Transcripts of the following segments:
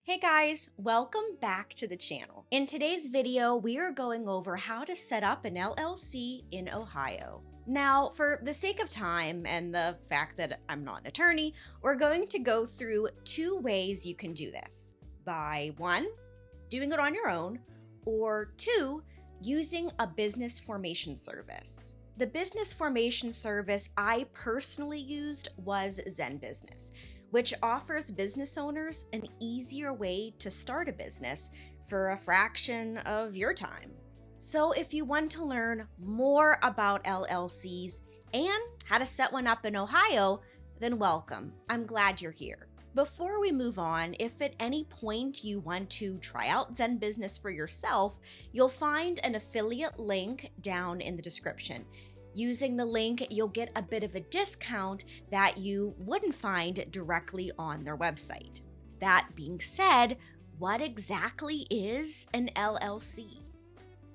Hey guys, welcome back to the channel. In today's video, we are going over how to set up an LLC in Ohio. Now, for the sake of time and the fact that I'm not an attorney, we're going to go through two ways you can do this. By one, doing it on your own, or two, using a business formation service. The business formation service I personally used was ZenBusiness, which offers business owners an easier way to start a business for a fraction of your time. So if you want to learn more about LLCs and how to set one up in Ohio, then welcome. I'm glad you're here. Before we move on, if at any point you want to try out ZenBusiness for yourself, you'll find an affiliate link down in the description. Using the link, you'll get a bit of a discount that you wouldn't find directly on their website. That being said, what exactly is an LLC?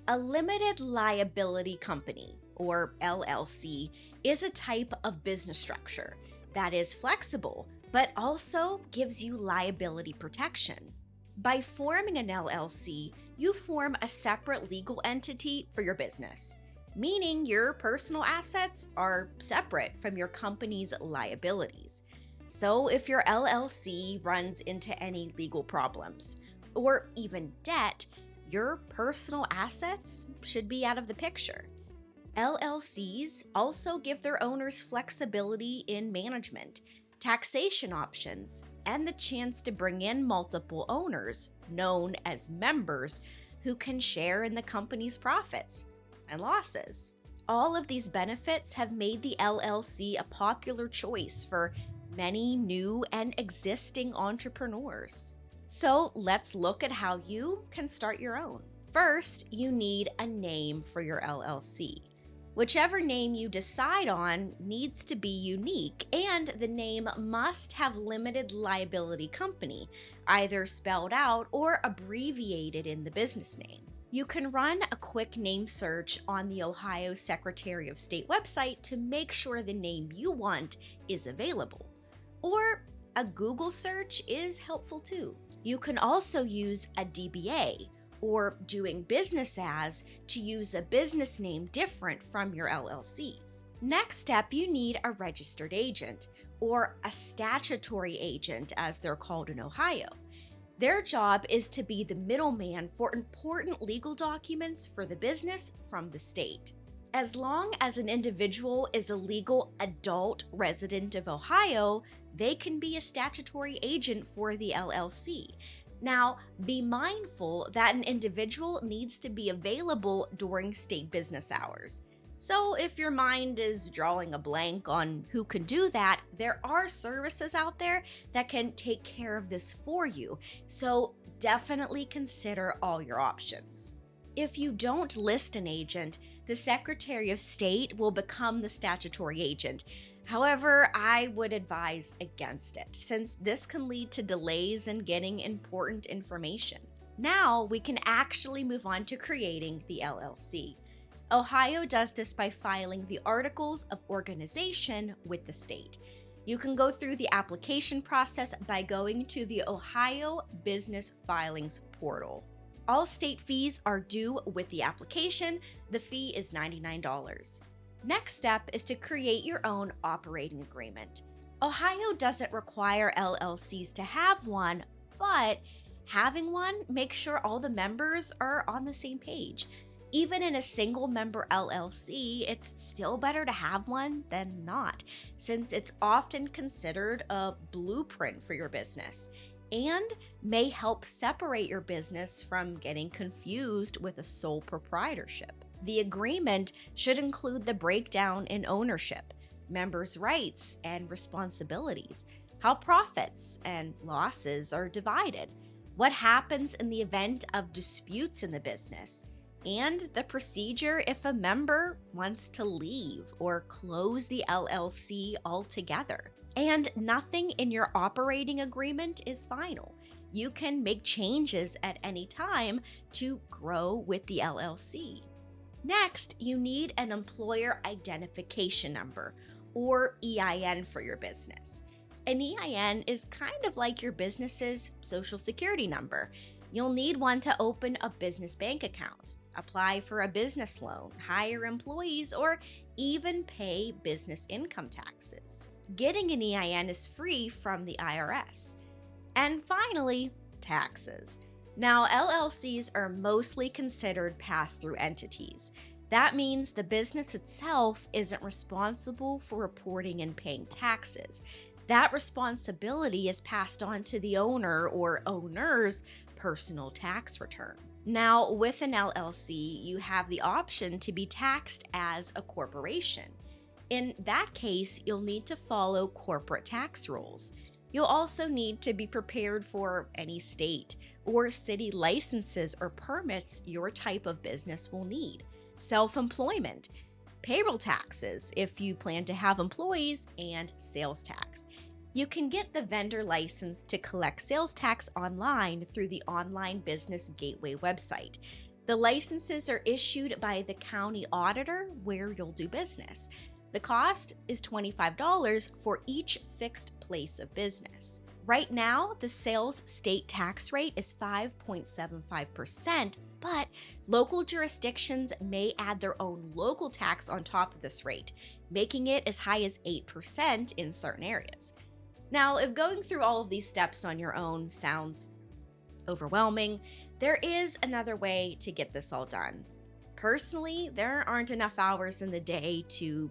A limited liability company, or LLC, is a type of business structure that is flexible, but also gives you liability protection. By forming an LLC, you form a separate legal entity for your business, meaning your personal assets are separate from your company's liabilities. So if your LLC runs into any legal problems or even debt, your personal assets should be out of the picture. LLCs also give their owners flexibility in management, taxation options, and the chance to bring in multiple owners, known as members, who can share in the company's profits and losses. All of these benefits have made the LLC a popular choice for many new and existing entrepreneurs. So let's look at how you can start your own. First, you need a name for your LLC. Whichever name you decide on needs to be unique, and the name must have limited liability company, either spelled out or abbreviated in the business name. You can run a quick name search on the Ohio Secretary of State website to make sure the name you want is available. Or a Google search is helpful too. You can also use a DBA, or doing business as, to use a business name different from your LLCs. Next step, you need a registered agent, or a statutory agent as they're called in Ohio. Their job is to be the middleman for important legal documents for the business from the state. As long as an individual is a legal adult resident of Ohio, they can be a statutory agent for the LLC. Now, be mindful that an individual needs to be available during state business hours. So if your mind is drawing a blank on who can do that, there are services out there that can take care of this for you. So definitely consider all your options. If you don't list an agent, the Secretary of State will become the statutory agent. However, I would advise against it, since this can lead to delays in getting important information. Now we can actually move on to creating the LLC. Ohio does this by filing the Articles of Organization with the state. You can go through the application process by going to the Ohio Business Filings portal. All state fees are due with the application. The fee is $99. Next step is to create your own operating agreement. Ohio doesn't require LLCs to have one, but having one makes sure all the members are on the same page. Even in a single member LLC, it's still better to have one than not, since it's often considered a blueprint for your business and may help separate your business from getting confused with a sole proprietorship. The agreement should include the breakdown in ownership, members' rights and responsibilities, how profits and losses are divided, what happens in the event of disputes in the business, and the procedure if a member wants to leave or close the LLC altogether. And nothing in your operating agreement is final. You can make changes at any time to grow with the LLC. Next, you need an employer identification number, or EIN, for your business. An EIN is kind of like your business's social security number. You'll need one to open a business bank account, apply for a business loan, hire employees, or even pay business income taxes. Getting an EIN is free from the IRS. And finally, taxes. Now, LLCs are mostly considered pass-through entities. That means the business itself isn't responsible for reporting and paying taxes. That responsibility is passed on to the owner or owner's personal tax return. Now, with an LLC, you have the option to be taxed as a corporation. In that case, you'll need to follow corporate tax rules. You'll also need to be prepared for any state or city licenses or permits your type of business will need. Self-employment, payroll taxes if you plan to have employees, and sales tax. You can get the vendor license to collect sales tax online through the Online Business Gateway website. The licenses are issued by the county auditor where you'll do business. The cost is $25 for each fixed place of business. Right now, the sales state tax rate is 5.75%, but local jurisdictions may add their own local tax on top of this rate, making it as high as 8% in certain areas. Now, if going through all of these steps on your own sounds overwhelming, there is another way to get this all done. Personally, there aren't enough hours in the day to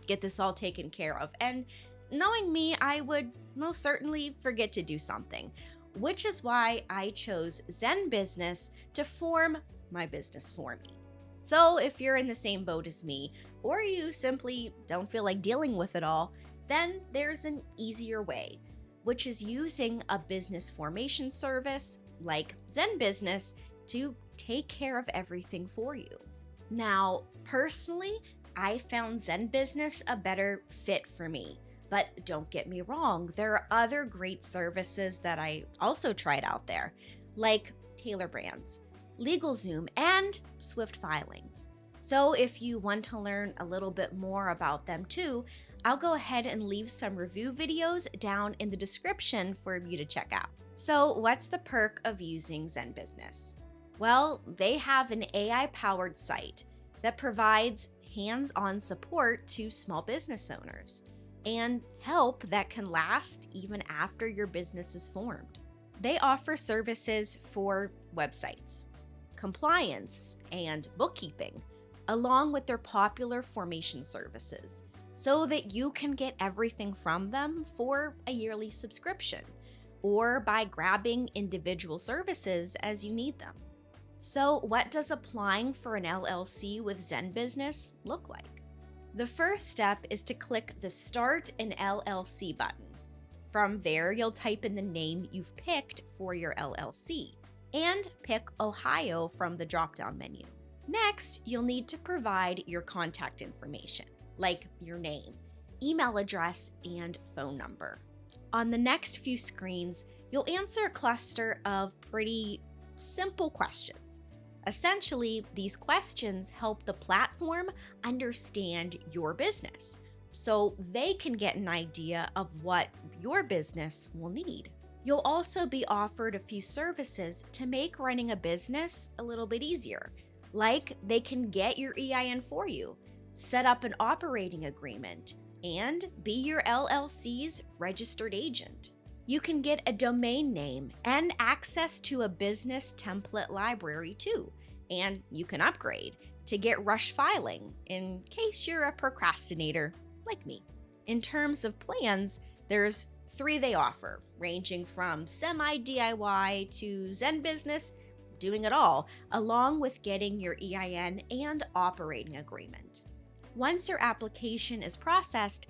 get this all taken care of, and knowing me, I would most certainly forget to do something, which is why I chose ZenBusiness to form my business for me. So if you're in the same boat as me, or you simply don't feel like dealing with it all, then there's an easier way, which is using a business formation service like ZenBusiness to take care of everything for you. Now, personally, I found ZenBusiness a better fit for me. But don't get me wrong, there are other great services that I also tried out there, like Taylor Brands, LegalZoom, and Swift Filings. So if you want to learn a little bit more about them too, I'll go ahead and leave some review videos down in the description for you to check out. So what's the perk of using ZenBusiness? Well, they have an AI-powered site that provides hands-on support to small business owners and help that can last even after your business is formed. They offer services for websites, compliance, and bookkeeping, along with their popular formation services, so that you can get everything from them for a yearly subscription, or by grabbing individual services as you need them. So what does applying for an LLC with ZenBusiness look like? The first step is to click the Start an LLC button. From there, you'll type in the name you've picked for your LLC and pick Ohio from the drop-down menu. Next, you'll need to provide your contact information, like your name, email address, and phone number. On the next few screens, you'll answer a cluster of pretty simple questions. Essentially, these questions help the platform understand your business, so they can get an idea of what your business will need. You'll also be offered a few services to make running a business a little bit easier, like they can get your EIN for you, set up an operating agreement, and be your LLC's registered agent. You can get a domain name and access to a business template library too, and you can upgrade to get rush filing in case you're a procrastinator like me. In terms of plans, there's 3 they offer, ranging from semi-DIY to ZenBusiness, doing it all, along with getting your EIN and operating agreement. Once your application is processed,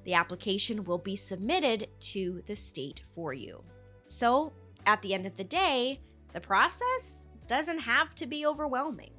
the application will be submitted to the state for you. So, at the end of the day, the process doesn't have to be overwhelming.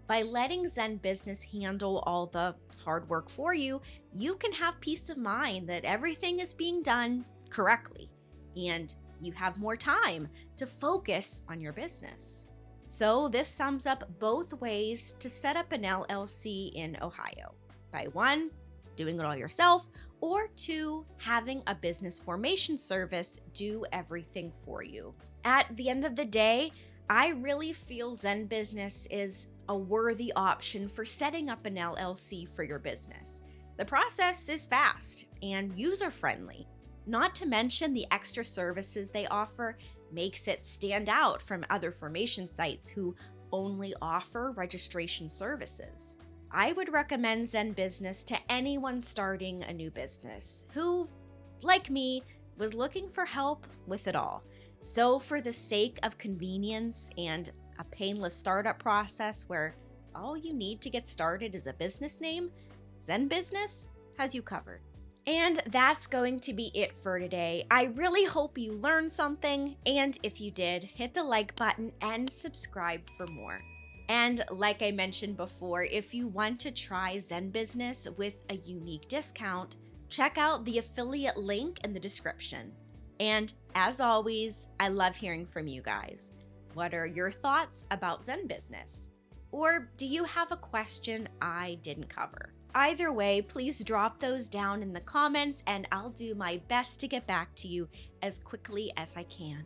By letting ZenBusiness handle all the hard work for you, you can have peace of mind that everything is being done correctly, and you have more time to focus on your business. So this sums up both ways to set up an LLC in Ohio. By 1, doing it all yourself, or 2, having a business formation service do everything for you. At the end of the day, I really feel ZenBusiness is a worthy option for setting up an LLC for your business. The process is fast and user-friendly. Not to mention the extra services they offer makes it stand out from other formation sites who only offer registration services. I would recommend ZenBusiness to anyone starting a new business who, like me, was looking for help with it all. So for the sake of convenience and a painless startup process where all you need to get started is a business name, ZenBusiness has you covered. And that's going to be it for today. I really hope you learned something, and if you did, hit the like button and subscribe for more. And like I mentioned before, if you want to try ZenBusiness with a unique discount, check out the affiliate link in the description. And as always, I love hearing from you guys. What are your thoughts about ZenBusiness? Or do you have a question I didn't cover? Either way, please drop those down in the comments and I'll do my best to get back to you as quickly as I can.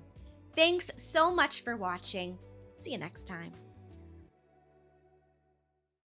Thanks so much for watching. See you next time.